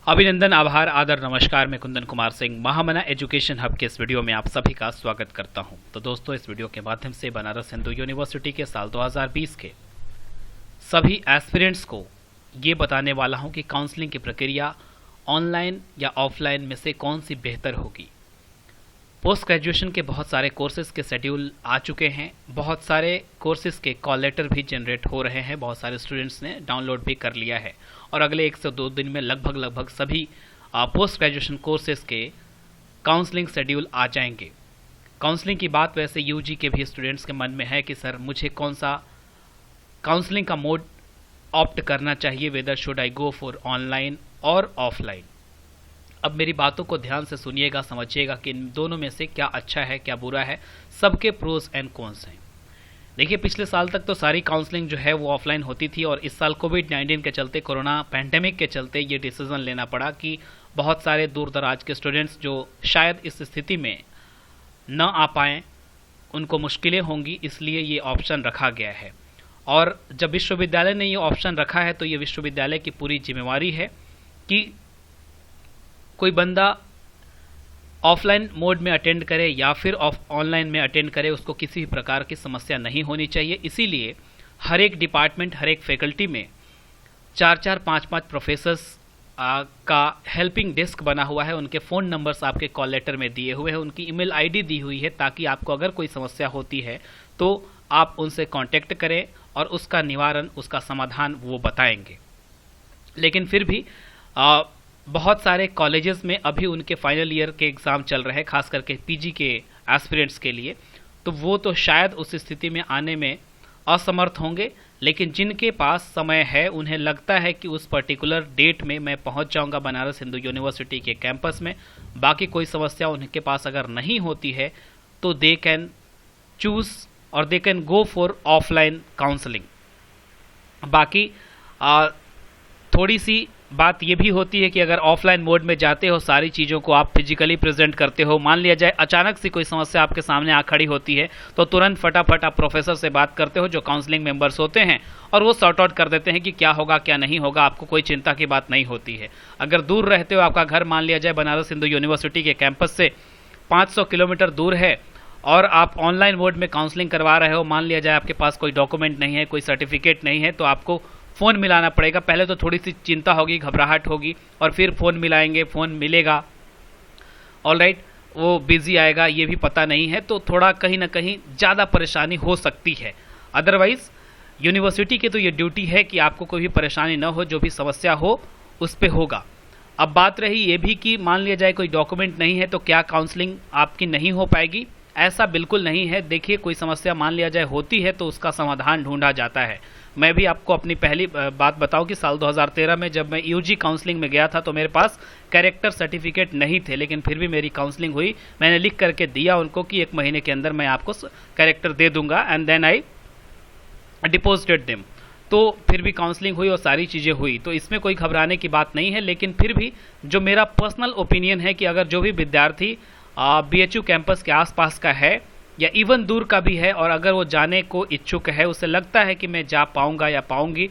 अभिनंदन, आभार, आदर, नमस्कार। मैं कुंदन कुमार सिंह महामना एजुकेशन हब के इस वीडियो में आप सभी का स्वागत करता हूं। तो दोस्तों, इस वीडियो के माध्यम से बनारस हिंदू यूनिवर्सिटी के साल 2020 के सभी एस्पिरेंट्स को ये बताने वाला हूं कि काउंसलिंग की प्रक्रिया ऑनलाइन या ऑफलाइन में से कौन सी बेहतर होगी। पोस्ट ग्रेजुएशन के बहुत सारे कोर्सेज के शेड्यूल आ चुके हैं, बहुत सारे कोर्सेज के कॉल लेटर भी जनरेट हो रहे हैं, बहुत सारे स्टूडेंट्स ने डाउनलोड भी कर लिया है और अगले 1 से 2 दिन में लगभग सभी पोस्ट ग्रेजुएशन कोर्सेज के काउंसलिंग शेड्यूल आ जाएंगे। काउंसलिंग की बात वैसे यूजी के भी स्टूडेंट्स के मन में है कि सर मुझे कौन सा काउंसलिंग का मोड ऑप्ट करना चाहिए, weather should I go for online और ऑफलाइन। अब मेरी बातों को ध्यान से सुनिएगा, समझिएगा कि इन दोनों में से क्या अच्छा है क्या बुरा है, सबके प्रोज एंड कॉन्स हैं। देखिए, पिछले साल तक तो सारी काउंसलिंग जो है वो ऑफलाइन होती थी और इस साल कोविड-19 के चलते, कोरोना पैंडेमिक के चलते ये डिसीजन लेना पड़ा कि बहुत सारे दूर दराज के स्टूडेंट्स जो शायद इस स्थिति में न आ पाएँ, उनको मुश्किलें होंगी, इसलिए ये ऑप्शन रखा गया है। और जब विश्वविद्यालय ने ये ऑप्शन रखा है तो ये विश्वविद्यालय की पूरी जिम्मेवारी है कि कोई बंदा ऑफलाइन मोड में अटेंड करे या फिर ऑनलाइन में अटेंड करे, उसको किसी भी प्रकार की समस्या नहीं होनी चाहिए। इसीलिए हर एक डिपार्टमेंट, हर एक फैकल्टी में 4-4, 5-5 प्रोफेसर्स का हेल्पिंग डेस्क बना हुआ है। उनके फ़ोन नंबर्स आपके कॉल लेटर में दिए हुए हैं, उनकी ईमेल आईडी दी हुई है, ताकि आपको अगर कोई समस्या होती है तो आप उनसे कांटेक्ट करें और उसका निवारण, उसका समाधान वो बताएंगे। लेकिन फिर भी बहुत सारे कॉलेजेस में अभी उनके फाइनल ईयर के एग्ज़ाम चल रहे हैं, खास करके पीजी के एस्पिरेंट्स के लिए, तो वो तो शायद उस स्थिति में आने में असमर्थ होंगे। लेकिन जिनके पास समय है, उन्हें लगता है कि उस पर्टिकुलर डेट में मैं पहुंच जाऊंगा बनारस हिंदू यूनिवर्सिटी के कैंपस में, बाकी कोई समस्या उनके पास अगर नहीं होती है तो दे कैन चूज़ और they can go for offline counselling. बाकी थोड़ी सी बात ये भी होती है कि अगर ऑफलाइन मोड में जाते हो, सारी चीज़ों को आप फिजिकली प्रेजेंट करते हो, मान लिया जाए अचानक से कोई समस्या आपके सामने आ खड़ी होती है तो तुरंत फटाफट आप प्रोफेसर से बात करते हो, जो काउंसलिंग मेंबर्स होते हैं, और वो सॉर्ट आउट कर देते हैं कि क्या होगा क्या नहीं होगा। आपको कोई चिंता की बात नहीं होती है। अगर दूर रहते हो, आपका घर मान लिया जाए बनारस हिंदू यूनिवर्सिटी के कैंपस से 500 किलोमीटर दूर है और आप ऑनलाइन मोड में काउंसलिंग करवा रहे हो, मान लिया जाए आपके पास कोई डॉक्यूमेंट नहीं है, कोई सर्टिफिकेट नहीं है, तो आपको फ़ोन मिलाना पड़ेगा। पहले तो थोड़ी सी चिंता होगी, घबराहट होगी, और फिर फ़ोन मिलाएंगे, फ़ोन मिलेगा, ऑलराइट, वो बिज़ी आएगा, ये भी पता नहीं है, तो थोड़ा कहीं ना कहीं ज़्यादा परेशानी हो सकती है। अदरवाइज़ यूनिवर्सिटी की तो ये ड्यूटी है कि आपको कोई भी परेशानी ना हो, जो भी समस्या हो उस पर होगा। अब बात रही ये भी कि मान लिया जाए कोई डॉक्यूमेंट नहीं है तो क्या काउंसलिंग आपकी नहीं हो पाएगी? ऐसा बिल्कुल नहीं है। देखिए, कोई समस्या मान लिया जाए होती है तो उसका समाधान ढूंढा जाता है। मैं भी आपको अपनी पहली बात बताऊं कि साल 2013 में जब मैं यूजी काउंसलिंग में गया था तो मेरे पास कैरेक्टर सर्टिफिकेट नहीं थे, लेकिन फिर भी मेरी काउंसलिंग हुई। मैंने लिख करके दिया उनको कि 1 महीने के अंदर मैं आपको कैरेक्टर दे दूंगा, and then I deposited them. तो फिर भी काउंसलिंग हुई और सारी चीज़ें हुई, तो इसमें कोई घबराने की बात नहीं है। लेकिन फिर भी जो मेरा पर्सनल ओपिनियन है कि अगर जो भी विद्यार्थी बीएचयू कैंपस के आसपास का है या इवन दूर का भी है और अगर वो जाने को इच्छुक है, उसे लगता है कि मैं जा पाऊंगा या पाऊंगी,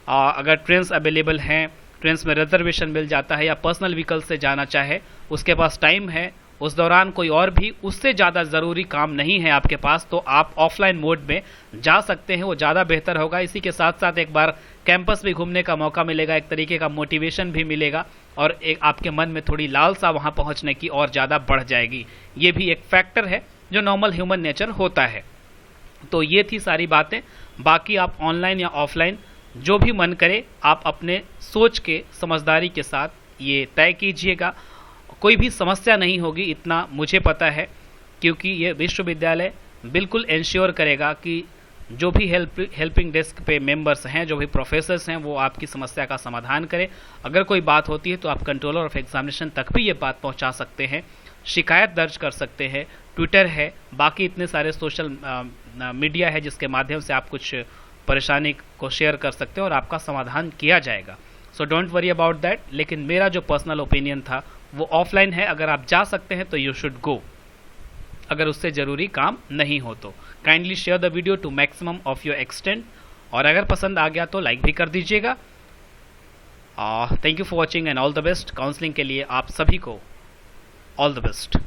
अगर ट्रेन्स अवेलेबल हैं, ट्रेन्स में रिजर्वेशन मिल जाता है, या पर्सनल व्हीकल से जाना चाहे, उसके पास टाइम है, उस दौरान कोई और भी उससे ज़्यादा ज़रूरी काम नहीं है आपके पास, तो आप ऑफलाइन मोड में जा सकते हैं। वो ज़्यादा बेहतर होगा। इसी के साथ साथ एक बार कैंपस भी घूमने का मौका मिलेगा, एक तरीके का मोटिवेशन भी मिलेगा, और एक आपके मन में थोड़ी लालसा वहाँ पहुँचने की और ज़्यादा बढ़ जाएगी। ये भी एक फैक्टर है जो नॉर्मल ह्यूमन नेचर होता है। तो ये थी सारी बातें। बाकी आप ऑनलाइन या ऑफलाइन जो भी मन करे, आप अपने सोच के, समझदारी के साथ ये तय कीजिएगा। कोई भी समस्या नहीं होगी, इतना मुझे पता है, क्योंकि ये विश्वविद्यालय बिल्कुल इंश्योर करेगा कि जो भी हेल्पिंग डेस्क पे मेंबर्स हैं, जो भी प्रोफेसर्स हैं, वो आपकी समस्या का समाधान करें। अगर कोई बात होती है तो आप कंट्रोलर ऑफ एग्जामिनेशन तक भी ये बात पहुंचा सकते हैं, शिकायत दर्ज कर सकते हैं, ट्विटर है, बाकी इतने सारे सोशल मीडिया है जिसके माध्यम से आप कुछ परेशानी को शेयर कर सकते हैं और आपका समाधान किया जाएगा। So don't worry about that. लेकिन मेरा जो पर्सनल ओपिनियन था वो ऑफलाइन है। अगर आप जा सकते हैं तो यू शुड गो, अगर उससे ज़रूरी काम नहीं हो तो। Kindly share the video to maximum of your extent, और अगर पसंद आ गया तो लाइक भी कर दीजिएगा। Thank you for watching and all the best. Counselling के लिए आप सभी को ऑल द बेस्ट।